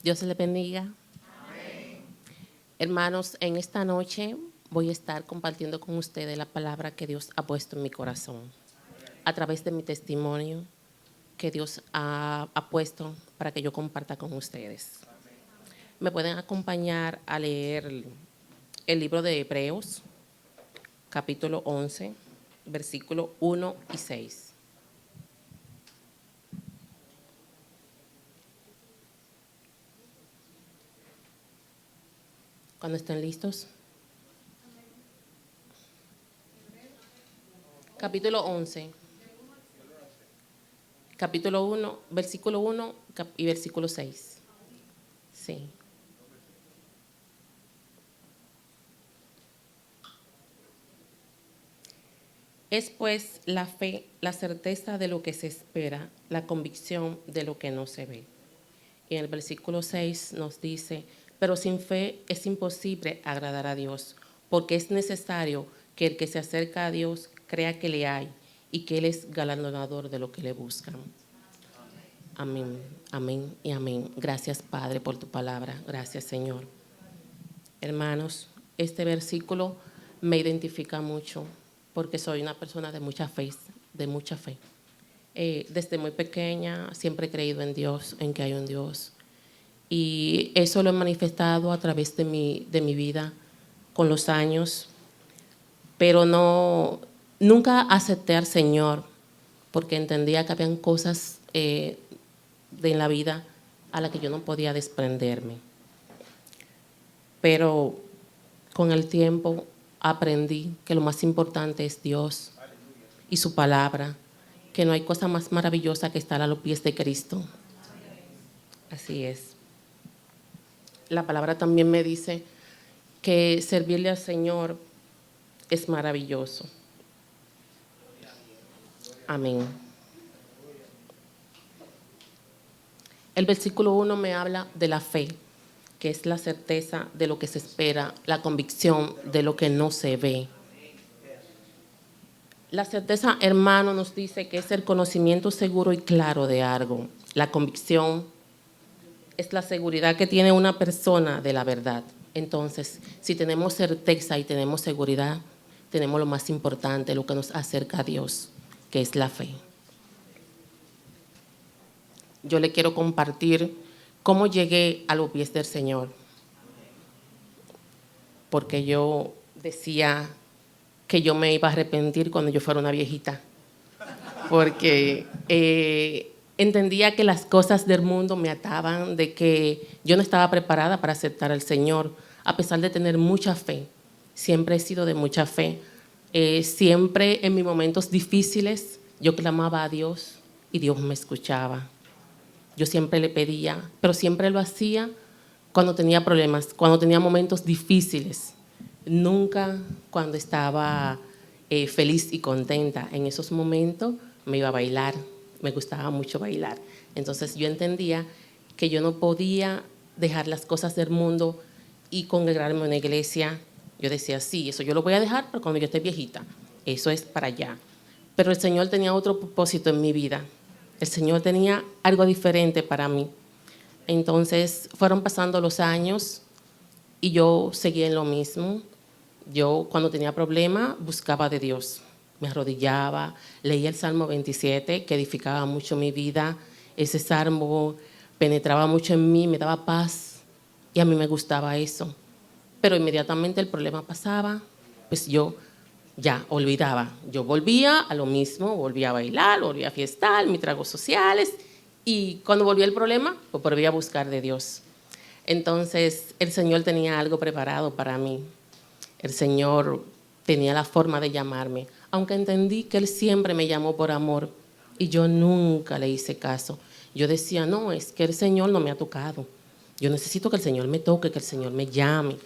Dios les bendiga. Hermanos, en esta noche voy a estar compartiendo con ustedes la palabra que Dios ha puesto en mi corazón a través de mi testimonio que Dios ha puesto para que yo comparta con ustedes. Me pueden acompañar a leer el libro de Hebreos, capítulo 11, versículos 1 y 6. Cuando estén listos. Capítulo 11. Capítulo 1, versículo 1 y versículo 6. Sí. Es pues la fe, la certeza de lo que se espera, la convicción de lo que no se ve. Y en el versículo 6 nos dice, pero sin fe es imposible agradar a Dios, porque es necesario que el que se acerca a Dios crea que le hay y que Él es galardonador de lo que le buscan. Amén, amén y amén. Gracias, Padre, por tu palabra. Gracias, Señor. Hermanos, este versículo me identifica mucho porque soy una persona de mucha fe, de mucha fe. Desde muy pequeña siempre he creído en Dios, en que hay un Dios. Y eso lo he manifestado a través de mi vida con los años, pero nunca acepté al Señor porque entendía que habían cosas en la vida a las que yo no podía desprenderme. Pero con el tiempo aprendí que lo más importante es Dios y su palabra, que no hay cosa más maravillosa que estar a los pies de Cristo. Así es. La palabra también me dice que servirle al Señor es maravilloso. Amén. El versículo 1 me habla de la fe, que es la certeza de lo que se espera, la convicción de lo que no se ve. La certeza, hermano, nos dice que es el conocimiento seguro y claro de algo. La convicción es la seguridad que tiene una persona de la verdad. Entonces, si tenemos certeza y tenemos seguridad, tenemos lo más importante, lo que nos acerca a Dios, que es la fe. Yo le quiero compartir cómo llegué a los pies del Señor. Porque yo decía que yo me iba a arrepentir cuando yo fuera una viejita. Porque entendía que las cosas del mundo me ataban, de que yo no estaba preparada para aceptar al Señor, a pesar de tener mucha fe. Siempre he sido de mucha fe. Siempre en mis momentos difíciles yo clamaba a Dios y Dios me escuchaba. Yo siempre le pedía, pero siempre lo hacía cuando tenía problemas, cuando tenía momentos difíciles. Nunca cuando estaba feliz y contenta. En esos momentos me iba a bailar, me gustaba mucho bailar. Entonces yo entendía que yo no podía dejar las cosas del mundo y congregarme en una iglesia. Yo decía, sí, eso yo lo voy a dejar, pero cuando yo esté viejita, eso es para allá. Pero el Señor tenía otro propósito en mi vida. El Señor tenía algo diferente para mí. Entonces fueron pasando los años y yo seguía en lo mismo. Yo cuando tenía problemas buscaba de Dios. Me arrodillaba, leía el Salmo 27 que edificaba mucho mi vida. Ese salmo penetraba mucho en mí, me daba paz y a mí me gustaba eso. Pero inmediatamente el problema pasaba, pues yo ya olvidaba. Yo volvía a lo mismo, volvía a bailar, volvía a fiestar, mis tragos sociales y cuando volvía el problema, pues volvía a buscar de Dios. Entonces el Señor tenía algo preparado para mí. El Señor tenía la forma de llamarme, aunque entendí que Él siempre me llamó por amor y yo nunca le hice caso. Yo decía, no, es que el Señor no me ha tocado. Yo necesito que el Señor me toque, que el Señor me llame.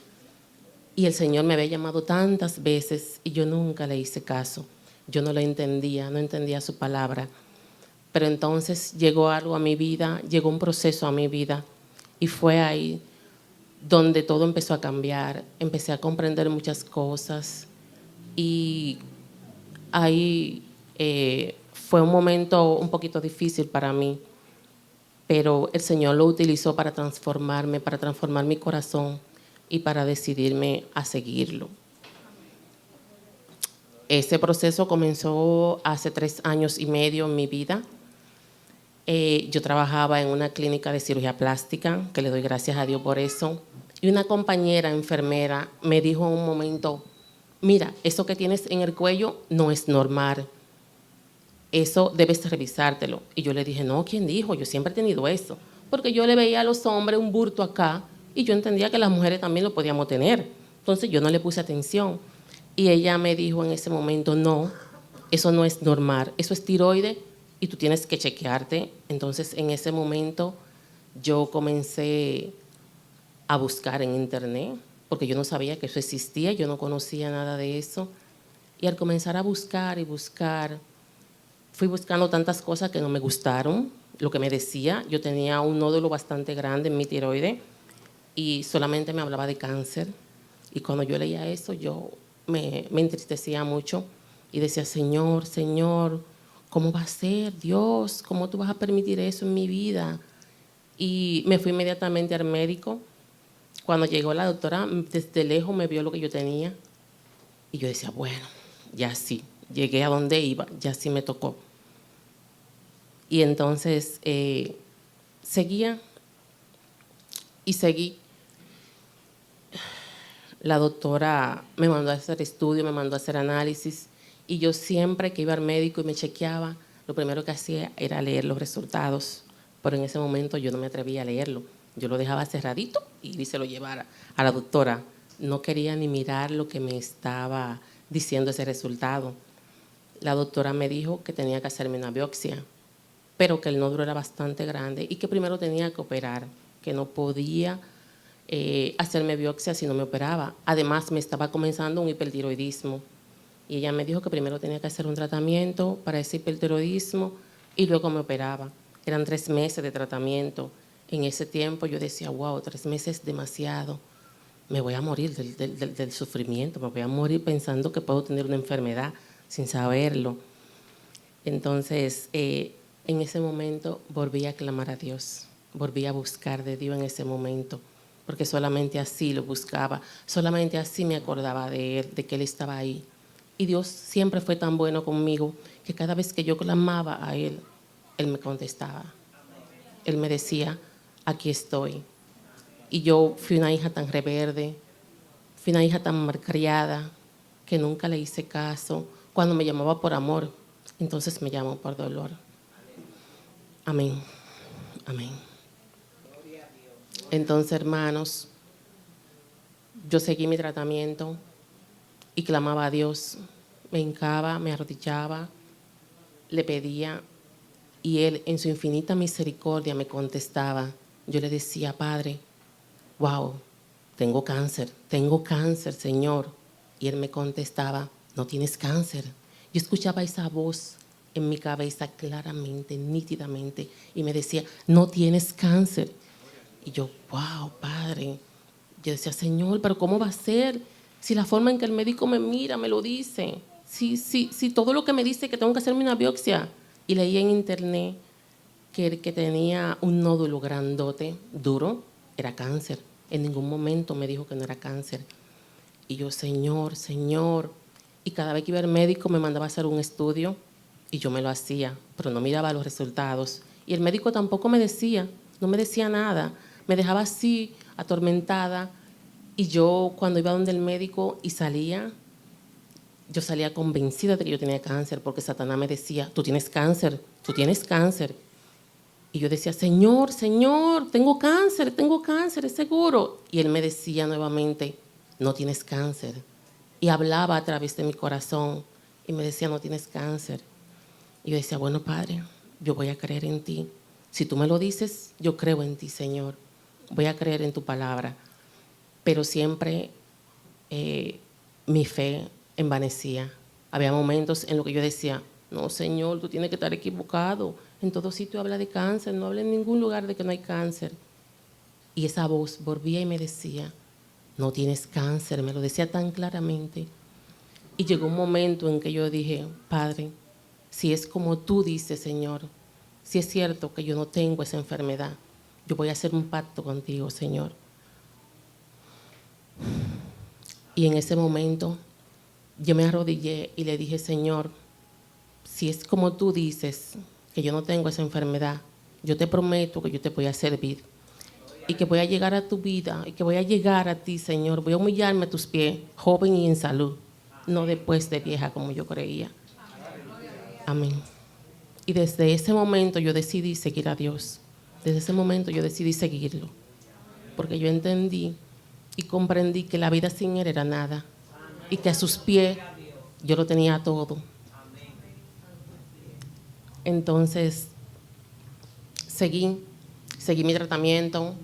Y el Señor me había llamado tantas veces y yo nunca le hice caso. Yo no lo entendía, no entendía su palabra. Pero entonces llegó algo a mi vida, llegó un proceso a mi vida y fue ahí donde todo empezó a cambiar. Empecé a comprender muchas cosas y ahí fue un momento un poquito difícil para mí. pero el Señor lo utilizó para transformarme, para transformar mi corazón y para decidirme a seguirlo. Ese proceso comenzó hace 3 años y medio en mi vida. Yo trabajaba en una clínica de cirugía plástica, que le doy gracias a Dios por eso, y una compañera enfermera me dijo en un momento, mira, eso que tienes en el cuello no es normal, eso debes revisártelo. Y yo le dije, no, ¿quién dijo? Yo siempre he tenido eso, porque yo le veía a los hombres un bulto acá y yo entendía que las mujeres también lo podíamos tener. Entonces yo no le puse atención. Y ella me dijo en ese momento, no, eso no es normal, eso es tiroides y tú tienes que chequearte. Entonces en ese momento yo comencé a buscar en internet, porque yo no sabía que eso existía, yo no conocía nada de eso. Y al comenzar a buscar y buscar, fui buscando tantas cosas que no me gustaron, lo que me decía. Yo tenía un nódulo bastante grande en mi tiroides y solamente me hablaba de cáncer. Y cuando yo leía eso, yo me entristecía mucho y decía, Señor, Señor, ¿cómo va a ser? Dios, ¿cómo tú vas a permitir eso en mi vida? Y me fui inmediatamente al médico. Cuando llegó la doctora, desde lejos me vio lo que yo tenía y yo decía, bueno, ya sí, llegué a donde iba, ya sí me tocó. Y entonces seguía y seguí. La doctora me mandó a hacer estudio, me mandó a hacer análisis y yo siempre que iba al médico y me chequeaba, lo primero que hacía era leer los resultados, pero en ese momento yo no me atrevía a leerlo. Yo lo dejaba cerradito y se lo llevara a la doctora. No quería ni mirar lo que me estaba diciendo ese resultado. La doctora me dijo que tenía que hacerme una biopsia, pero que el nódulo era bastante grande y que primero tenía que operar, que no podía hacerme biopsia si no me operaba. Además, me estaba comenzando un hipertiroidismo y ella me dijo que primero tenía que hacer un tratamiento para ese hipertiroidismo y luego me operaba. Eran 3 meses de tratamiento. En ese tiempo yo decía, wow, 3 meses es demasiado. Me voy a morir del sufrimiento, me voy a morir pensando que puedo tener una enfermedad sin saberlo. Entonces, en ese momento volví a clamar a Dios, volví a buscar de Dios en ese momento, porque solamente así lo buscaba, solamente así me acordaba de Él, de que Él estaba ahí. Y Dios siempre fue tan bueno conmigo que cada vez que yo clamaba a Él, Él me contestaba. Él me decía, aquí estoy. Y yo fui una hija tan rebelde, fui una hija tan malcriada, que nunca le hice caso. Cuando me llamaba por amor, entonces me llamó por dolor. Amén. Amén. Entonces, hermanos, yo seguí mi tratamiento y clamaba a Dios. Me hincaba, me arrodillaba, le pedía y Él en su infinita misericordia me contestaba. Yo le decía, Padre, wow, tengo cáncer, Señor. Y Él me contestaba, no tienes cáncer. Yo escuchaba esa voz en mi cabeza claramente, nítidamente, y me decía, no tienes cáncer. Y yo, wow, Padre. Yo decía, Señor, pero ¿cómo va a ser? Si la forma en que el médico me mira, me lo dice. Si todo lo que me dice es que tengo que hacerme una biopsia. Y leí en internet que tenía un nódulo grandote, duro, era cáncer. En ningún momento me dijo que no era cáncer. Y yo, Señor, Señor. Y cada vez que iba al médico me mandaba a hacer un estudio y yo me lo hacía, pero no miraba los resultados. Y el médico tampoco me decía, no me decía nada. Me dejaba así, atormentada. Y yo cuando iba donde el médico y salía, yo salía convencida de que yo tenía cáncer, porque Satanás me decía, tú tienes cáncer, tú tienes cáncer. Y yo decía, Señor, Señor, tengo cáncer, es seguro. Y él me decía nuevamente, no tienes cáncer. Y hablaba a través de mi corazón y me decía, no tienes cáncer. Y yo decía, bueno, Padre, yo voy a creer en ti. Si tú me lo dices, yo creo en ti, Señor. Voy a creer en tu palabra. Pero siempre mi fe envanecía. Había momentos en los que yo decía, no, Señor, tú tienes que estar equivocado. En todo sitio habla de cáncer, no habla en ningún lugar de que no hay cáncer. Y esa voz volvía y me decía, no tienes cáncer, me lo decía tan claramente. Y llegó un momento en que yo dije, Padre, si es como tú dices, Señor, si es cierto que yo no tengo esa enfermedad, yo voy a hacer un pacto contigo, Señor. Y en ese momento yo me arrodillé y le dije, Señor, si es como tú dices, que yo no tengo esa enfermedad, yo te prometo que yo te voy a servir y que voy a llegar a tu vida y que voy a llegar a ti, Señor. Voy a humillarme a tus pies, joven y en salud, no después de vieja como yo creía. Amén. Y desde ese momento yo decidí seguir a Dios. Desde ese momento yo decidí seguirlo, porque yo entendí y comprendí que la vida sin Él era nada y que a sus pies yo lo tenía todo. Entonces seguí mi tratamiento,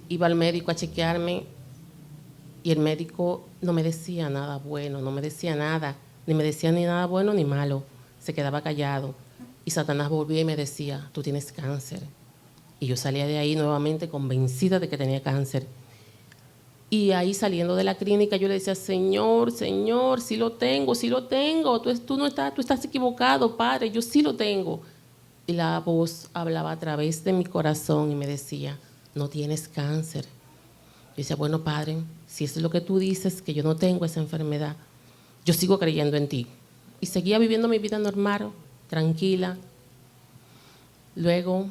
iba al médico a chequearme y el médico no me decía nada bueno, no me decía nada, ni me decía ni nada bueno ni malo, se quedaba callado. Y Satanás volvía y me decía, tú tienes cáncer. Y yo salía de ahí nuevamente convencida de que tenía cáncer. Y ahí saliendo de la clínica yo le decía, Señor, Señor, sí lo tengo, tú estás equivocado, Padre, yo sí lo tengo. Y la voz hablaba a través de mi corazón y me decía, no tienes cáncer. Yo decía, bueno, Padre, si eso es lo que tú dices, que yo no tengo esa enfermedad, yo sigo creyendo en ti. Y seguía viviendo mi vida normal, tranquila. Luego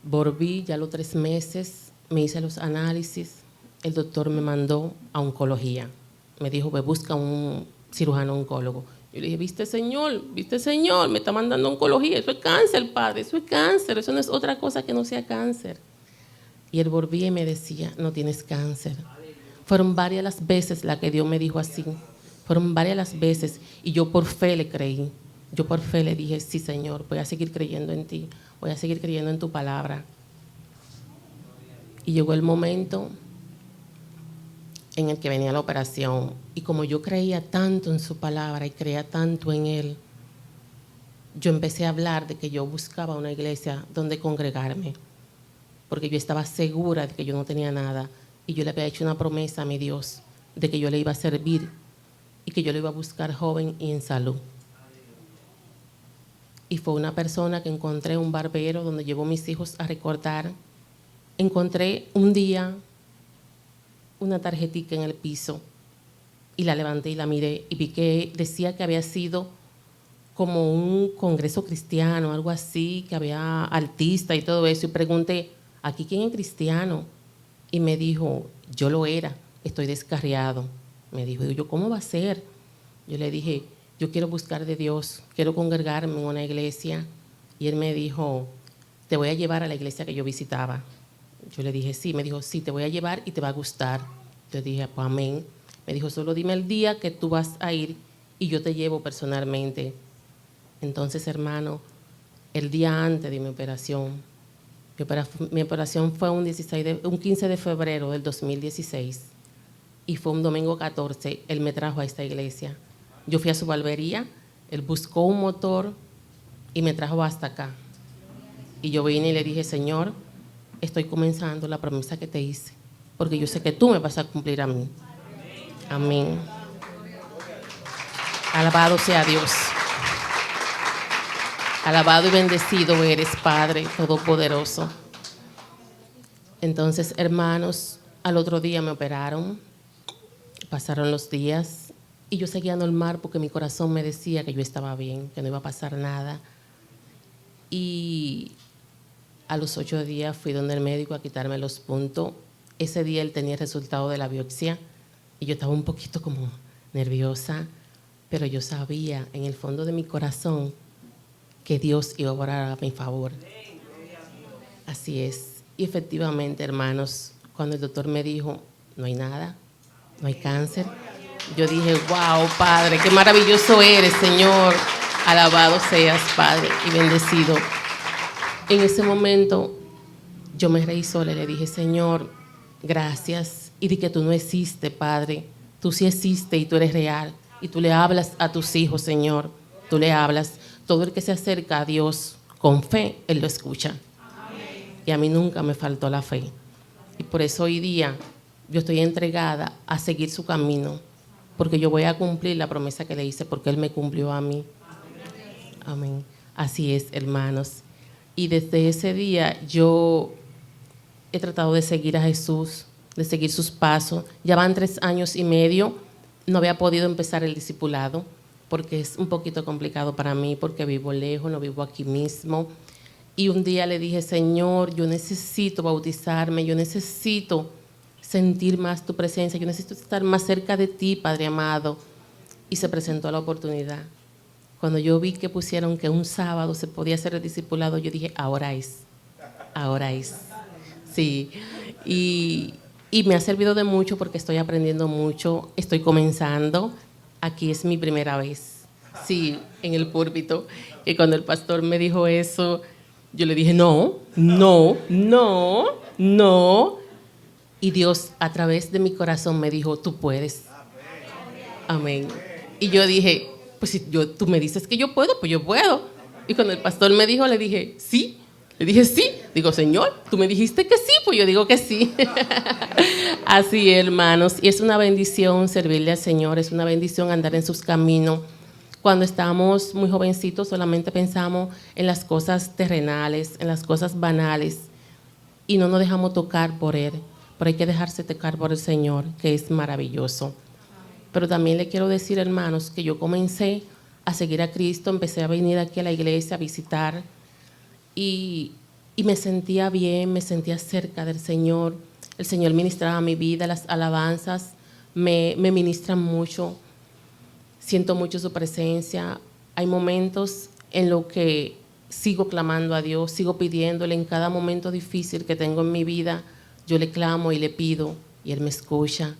volví, ya a los 3 meses, me hice los análisis. El doctor me mandó a oncología. Me dijo, ve, busca un cirujano oncólogo. Yo le dije, viste, señor, me está mandando a oncología. Eso es cáncer, Padre, eso es cáncer. Eso no es otra cosa que no sea cáncer. Y él volvía y me decía, no tienes cáncer. Fueron varias las veces las que Dios me dijo así. Fueron varias las veces. Y yo por fe le creí. Yo por fe le dije, sí, Señor, voy a seguir creyendo en ti. Voy a seguir creyendo en tu palabra. Y llegó el momento en el que venía la operación. Y como yo creía tanto en su palabra y creía tanto en Él, yo empecé a hablar de que yo buscaba una iglesia donde congregarme, porque yo estaba segura de que yo no tenía nada. Y yo le había hecho una promesa a mi Dios de que yo le iba a servir y que yo le iba a buscar joven y en salud. Y fue una persona que encontré, un barbero donde llevó a mis hijos a recortar. Encontré un día una tarjetita en el piso y la levanté y la miré y vi que decía que había sido como un congreso cristiano, algo así, que había artistas y todo eso. Y pregunté, ¿aquí quién es cristiano? Y me dijo, yo lo era, estoy descarriado. Me dijo, yo, ¿cómo va a ser? Yo le dije, yo quiero buscar de Dios, quiero congregarme en una iglesia. Y él me dijo, te voy a llevar a la iglesia que yo visitaba. Yo le dije, sí. Me dijo, sí, te voy a llevar y te va a gustar. Yo dije, pues amén. Me dijo, solo dime el día que tú vas a ir y yo te llevo personalmente. Entonces, hermano, el día antes de mi operación fue un 15 de febrero del 2016 y fue un domingo 14, él me trajo a esta iglesia. Yo fui a su barbería, él buscó un motor y me trajo hasta acá. Y yo vine y le dije, Señor, estoy comenzando la promesa que te hice, porque yo sé que tú me vas a cumplir a mí. Amén. Alabado sea Dios. Alabado y bendecido eres, Padre Todopoderoso. Entonces, hermanos, al otro día me operaron, pasaron los días y yo seguía normal porque mi corazón me decía que yo estaba bien, que no iba a pasar nada. Y a los 8 días fui donde el médico a quitarme los puntos. Ese día él tenía el resultado de la biopsia y yo estaba un poquito como nerviosa, pero yo sabía en el fondo de mi corazón que Dios iba a obrar a mi favor. Así es. Y efectivamente, hermanos, cuando el doctor me dijo, no hay nada, no hay cáncer, yo dije, wow, Padre, qué maravilloso eres, Señor. Alabado seas, Padre, y bendecido. En ese momento, yo me reí sola y le dije, Señor, gracias. Y di que tú no existes, Padre. Tú sí existes y tú eres real. Y tú le hablas a tus hijos, Señor. Tú le hablas. Todo el que se acerca a Dios con fe, Él lo escucha. Amén. Y a mí nunca me faltó la fe. Y por eso hoy día yo estoy entregada a seguir su camino, porque yo voy a cumplir la promesa que le hice, porque Él me cumplió a mí. Amén. Así es, hermanos. Y desde ese día yo he tratado de seguir a Jesús, de seguir sus pasos. Ya van 3 años y medio. No había podido empezar el discipulado porque es un poquito complicado para mí, porque vivo lejos, no vivo aquí mismo. Y un día le dije, Señor, yo necesito bautizarme, yo necesito sentir más tu presencia, yo necesito estar más cerca de ti, Padre amado. Y se presentó la oportunidad. Cuando yo vi que pusieron que un sábado se podía hacer el discipulado, yo dije, ahora es, ahora es. Sí, y me ha servido de mucho porque estoy aprendiendo mucho, estoy comenzando. Aquí es mi primera vez, sí, en el púlpito. Que cuando el pastor me dijo eso, yo le dije, no, no, no, no. Y Dios a través de mi corazón me dijo, tú puedes. Amén. Y yo dije, pues si tú me dices que yo puedo, pues yo puedo. Y cuando el pastor me dijo, le dije, sí. Le dije, sí. Digo, Señor, tú me dijiste que sí, pues yo digo que sí. Así, hermanos. Y es una bendición servirle al Señor, es una bendición andar en sus caminos. Cuando estábamos muy jovencitos solamente pensamos en las cosas terrenales, en las cosas banales, y no nos dejamos tocar por Él. Pero hay que dejarse tocar por el Señor, que es maravilloso. Pero también le quiero decir, hermanos, que yo comencé a seguir a Cristo, empecé a venir aquí a la iglesia a visitar y me sentía bien, me sentía cerca del Señor. El Señor ministraba mi vida, las alabanzas me ministran mucho, siento mucho su presencia. Hay momentos en los que sigo clamando a Dios, sigo pidiéndole en cada momento difícil que tengo en mi vida. Yo le clamo y le pido y Él me escucha.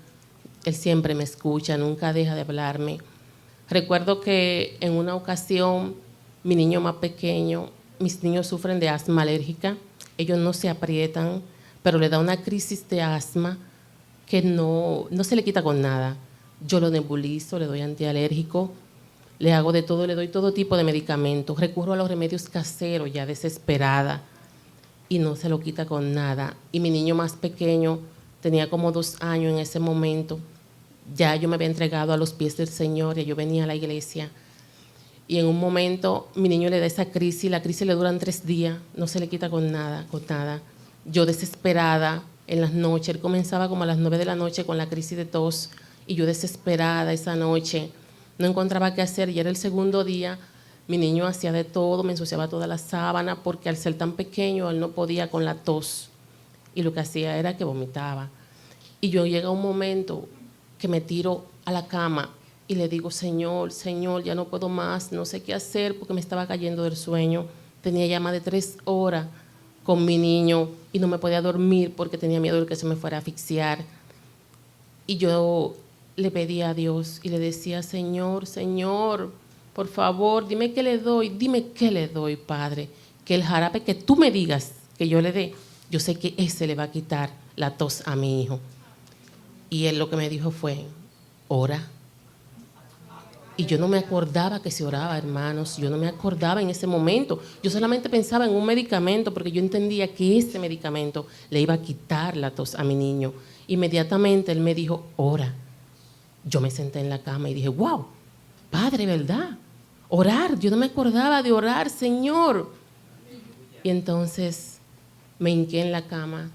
Él siempre me escucha, nunca deja de hablarme. Recuerdo que en una ocasión, mi niño más pequeño, mis niños sufren de asma alérgica, ellos no se aprietan, pero le da una crisis de asma que no se le quita con nada. Yo lo nebulizo, le doy antialérgico, le hago de todo, le doy todo tipo de medicamentos, recurro a los remedios caseros ya desesperada y no se lo quita con nada. Y mi niño más pequeño tenía como 2 años en ese momento. Ya yo me había entregado a los pies del Señor y yo venía a la iglesia. Y en un momento mi niño le da esa crisis, la crisis le duran 3 días, no se le quita con nada, con nada. Yo desesperada en las noches, él comenzaba como a las 9 de la noche con la crisis de tos y yo desesperada esa noche, no encontraba qué hacer y era el segundo día, mi niño hacía de todo, me ensuciaba toda la sábana porque al ser tan pequeño él no podía con la tos y lo que hacía era que vomitaba. Y yo llega un momento que me tiro a la cama y le digo, Señor, Señor, ya no puedo más, no sé qué hacer porque me estaba cayendo del sueño. Tenía ya más de 3 horas con mi niño y no me podía dormir porque tenía miedo de que se me fuera a asfixiar. Y yo le pedía a Dios y le decía, Señor, Señor, por favor, dime qué le doy, Padre, que el jarabe que tú me digas que yo le dé, yo sé que ese le va a quitar la tos a mi hijo. Y él lo que me dijo fue, ora. Y yo no me acordaba que se oraba, hermanos. Yo no me acordaba en ese momento. Yo solamente pensaba en un medicamento porque yo entendía que ese medicamento le iba a quitar la tos a mi niño. Inmediatamente él me dijo, ora. Yo me senté en la cama y dije, wow, Padre, ¿verdad? Orar. Yo no me acordaba de orar, Señor. Y entonces me hinqué en la cama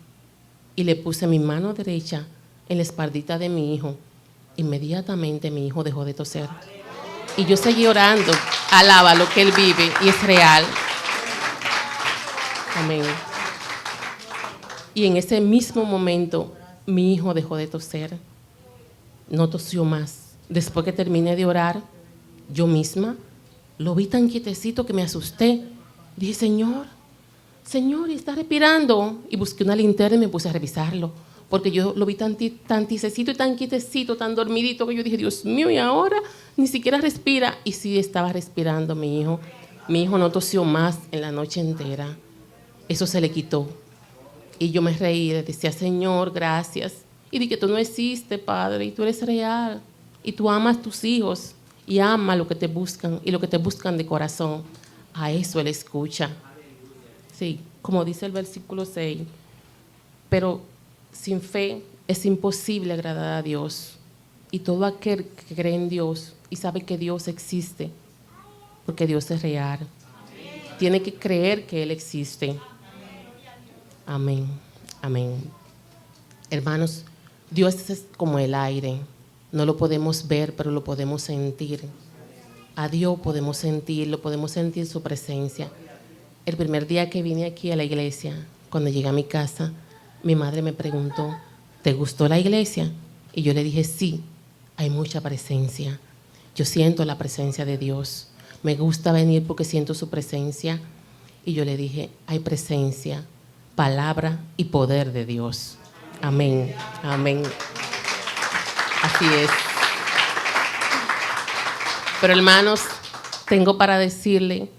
y le puse mi mano derecha en la espaldita de mi hijo. Inmediatamente mi hijo dejó de toser. Y yo seguí orando. Alaba lo que Él vive y es real. Amén. Y en ese mismo momento mi hijo dejó de toser. No tosió más. Después que terminé de orar, yo misma lo vi tan quietecito que me asusté. Dije, Señor, ¿y está respirando? Y busqué una linterna y me puse a revisarlo. Porque yo lo vi tan tisecito y tan quietecito, tan dormidito, que yo dije, Dios mío, ¿y ahora? Ni siquiera respira. Y sí estaba respirando mi hijo. Mi hijo no tosió más en la noche entera. Eso se le quitó. Y yo me reí, le decía, Señor, gracias. Y dije, tú no existes, Padre, y tú eres real. Y tú amas a tus hijos. Y ama lo que te buscan, y lo que te buscan de corazón. A eso Él escucha. Sí, como dice el versículo 6. Pero sin fe es imposible agradar a Dios. Y todo aquel que cree en Dios y sabe que Dios existe, porque Dios es real. tiene que creer que Él existe. Amén, amén. Hermanos, Dios es como el aire. No lo podemos ver, pero lo podemos sentir. A Dios podemos sentir su presencia. El primer día que vine aquí a la iglesia, cuando llegué a mi casa, mi madre me preguntó, ¿te gustó la iglesia? Y yo le dije, sí, hay mucha presencia. Yo siento la presencia de Dios. Me gusta venir porque siento su presencia. Y yo le dije, hay presencia, palabra y poder de Dios. Amén, amén. Así es. Pero hermanos, tengo para decirle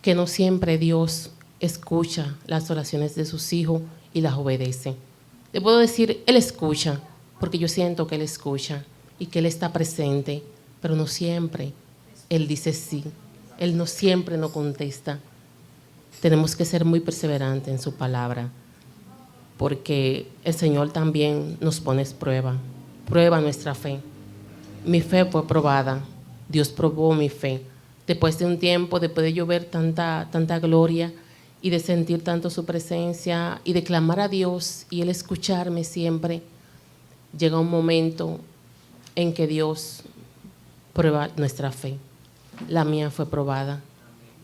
que no siempre Dios escucha las oraciones de sus hijos y las obedece. Le puedo decir, Él escucha, porque yo siento que Él escucha y que Él está presente, pero no siempre Él dice sí. Él no siempre nos contesta. Tenemos que ser muy perseverantes en su palabra, porque el Señor también nos pone prueba nuestra fe. Mi fe fue probada, Dios probó mi fe. Después de un tiempo, después de yo ver tanta gloria y de sentir tanto su presencia y de clamar a Dios y Él escucharme siempre, llega un momento en que Dios prueba nuestra fe. La mía fue probada.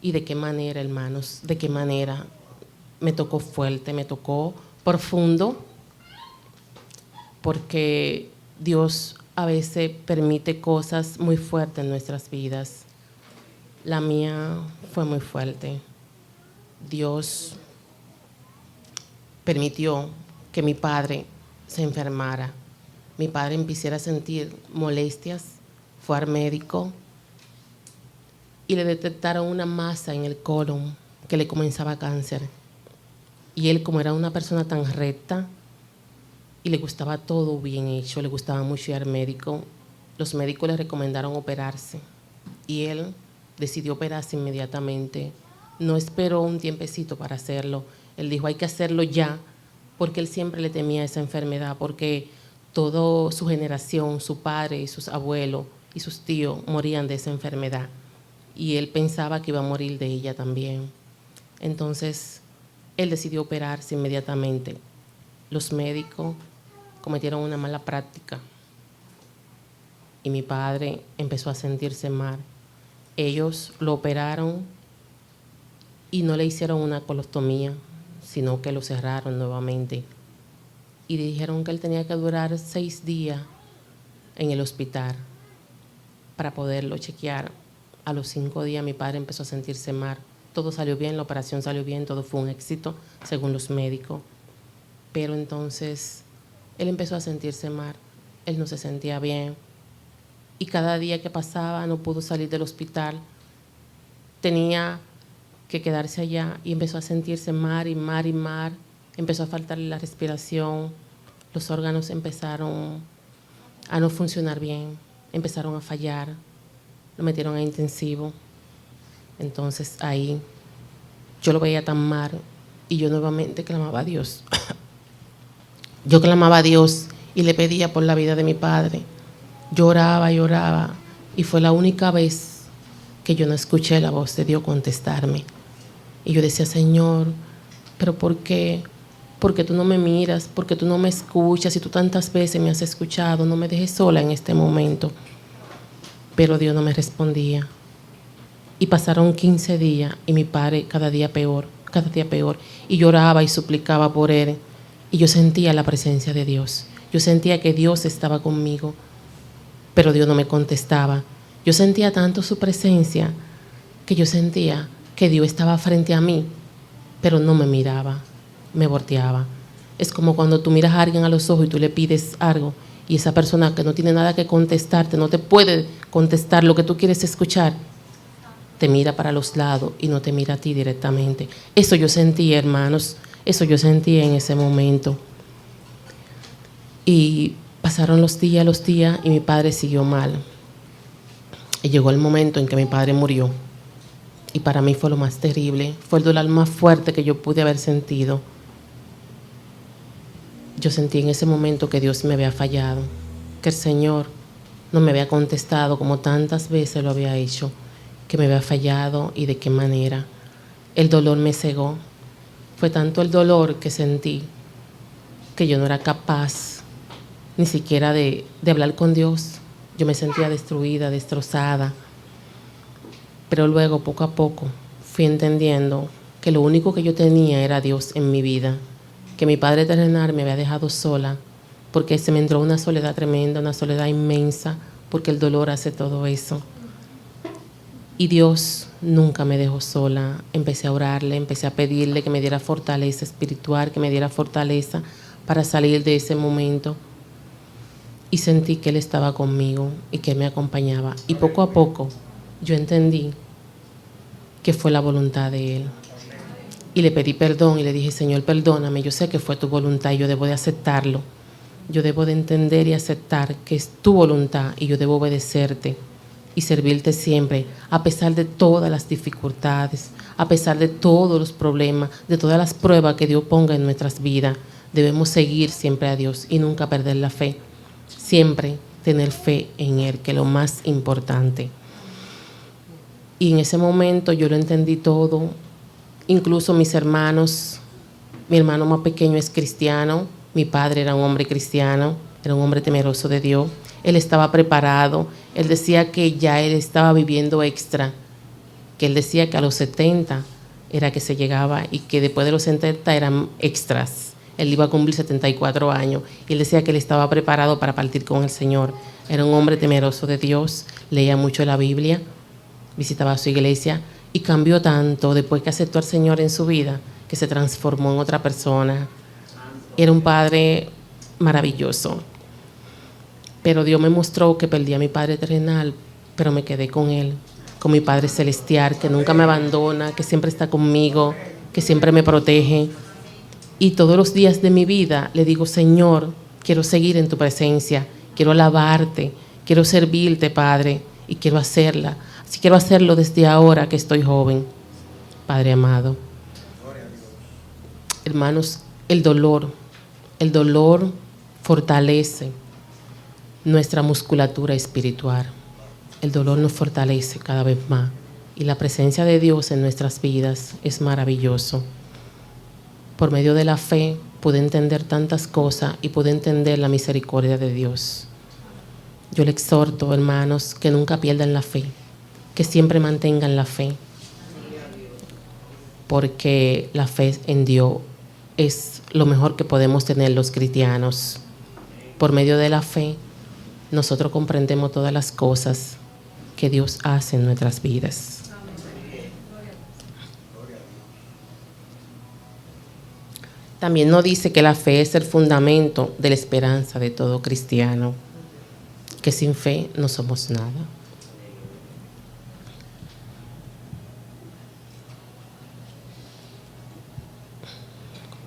¿Y de qué manera, hermanos? ¿De qué manera? Me tocó fuerte, me tocó profundo, porque Dios a veces permite cosas muy fuertes en nuestras vidas. La mía fue muy fuerte. Dios permitió que mi padre se enfermara. Mi padre empezara a sentir molestias, fue al médico y le detectaron una masa en el colon que le comenzaba cáncer. Y él, como era una persona tan recta y le gustaba todo bien hecho, le gustaba mucho ir al médico, los médicos le recomendaron operarse y él decidió operarse inmediatamente. No esperó un tiempecito para hacerlo. Él dijo, hay que hacerlo ya, porque él siempre le temía esa enfermedad, porque toda su generación, su padre y sus abuelos y sus tíos morían de esa enfermedad. Y él pensaba que iba a morir de ella también. Entonces, él decidió operarse inmediatamente. Los médicos cometieron una mala práctica y mi padre empezó a sentirse mal. Ellos lo operaron y no le hicieron una colostomía, sino que lo cerraron nuevamente. Y dijeron que él tenía que durar 6 días en el hospital para poderlo chequear. A los 5 días mi padre empezó a sentirse mal. Todo salió bien, la operación salió bien, todo fue un éxito, según los médicos. Pero entonces él empezó a sentirse mal, él no se sentía bien. Y cada día que pasaba no pudo salir del hospital. Tenía que quedarse allá y empezó a sentirse mal y mal y mal. Empezó a faltarle la respiración. Los órganos empezaron a no funcionar bien, empezaron a fallar. Lo metieron a intensivo. Entonces ahí yo lo veía tan mal y yo nuevamente clamaba a Dios. Yo clamaba a Dios y le pedía por la vida de mi padre. Lloraba y fue la única vez que yo no escuché la voz de Dios contestarme. Y yo decía, Señor, ¿pero por qué? ¿Por qué tú no me miras? ¿Por qué tú no me escuchas? Si tú tantas veces me has escuchado, no me dejes sola en este momento. Pero Dios no me respondía. Y pasaron 15 días y mi padre cada día peor. Y lloraba y suplicaba por él. Y yo sentía la presencia de Dios. Yo sentía que Dios estaba conmigo, pero Dios no me contestaba. Yo sentía tanto su presencia que yo sentía que Dios estaba frente a mí, pero no me miraba, me volteaba. Es como cuando tú miras a alguien a los ojos y tú le pides algo y esa persona que no tiene nada que contestarte, no te puede contestar lo que tú quieres escuchar, te mira para los lados y no te mira a ti directamente. Eso yo sentí, hermanos, eso yo sentí en ese momento. Y pasaron los días y mi padre siguió mal. Y llegó el momento en que mi padre murió. Y para mí fue lo más terrible, fue el dolor más fuerte que yo pude haber sentido. Yo sentí en ese momento que Dios me había fallado, que el Señor no me había contestado como tantas veces lo había hecho, que me había fallado y de qué manera. el dolor me cegó. Fue tanto el dolor que sentí que yo no era capaz ni siquiera de hablar con Dios. Yo me sentía destruida, destrozada. Pero luego, poco a poco, fui entendiendo que lo único que yo tenía era Dios en mi vida, que mi Padre terrenal me había dejado sola, porque se me entró una soledad tremenda, una soledad inmensa, porque el dolor hace todo eso. Y Dios nunca me dejó sola. Empecé a orarle, empecé a pedirle que me diera fortaleza espiritual, que me diera fortaleza para salir de ese momento. Y sentí que Él estaba conmigo y que Él me acompañaba. Y poco a poco yo entendí que fue la voluntad de Él. Y le pedí perdón y le dije, Señor, perdóname, yo sé que fue tu voluntad y yo debo de aceptarlo. Yo debo de entender y aceptar que es tu voluntad y yo debo obedecerte y servirte siempre, a pesar de todas las dificultades, a pesar de todos los problemas, de todas las pruebas que Dios ponga en nuestras vidas. Debemos seguir siempre a Dios y nunca perder la fe. Siempre tener fe en Él, que es lo más importante. Y en ese momento yo lo entendí todo. Incluso mis hermanos, mi hermano más pequeño es cristiano, mi padre era un hombre cristiano, era un hombre temeroso de Dios. Él estaba preparado, él decía que ya él estaba viviendo extra, que él decía que a los 70 era que se llegaba y que después de los 70 eran extras. Él iba a cumplir 74 años y él decía que él estaba preparado para partir con el Señor. Era un hombre temeroso de Dios, leía mucho la Biblia, visitaba su iglesia y cambió tanto después que aceptó al Señor en su vida que se transformó en otra persona. Era un padre maravilloso. Pero Dios me mostró que perdí a mi Padre terrenal, pero me quedé con Él, con mi Padre celestial, que nunca me abandona, que siempre está conmigo, que siempre me protege. Y todos los días de mi vida le digo, Señor, quiero seguir en tu presencia, quiero alabarte, quiero servirte, Padre, y quiero hacerla. Así quiero hacerlo desde ahora que estoy joven, Padre amado. Hermanos, el dolor fortalece nuestra musculatura espiritual. El dolor nos fortalece cada vez más y la presencia de Dios en nuestras vidas es maravilloso. Por medio de la fe pude entender tantas cosas y pude entender la misericordia de Dios. Yo le exhorto, hermanos, que nunca pierdan la fe, que siempre mantengan la fe, porque la fe en Dios es lo mejor que podemos tener los cristianos. Por medio de la fe nosotros comprendemos todas las cosas que Dios hace en nuestras vidas. También nos dice que la fe es el fundamento de la esperanza de todo cristiano, que sin fe no somos nada.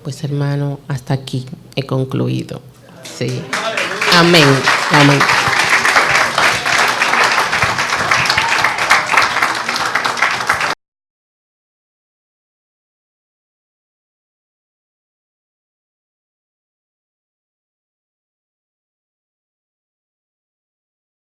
Pues hermano, hasta aquí he concluido. Sí. Amén. Amén.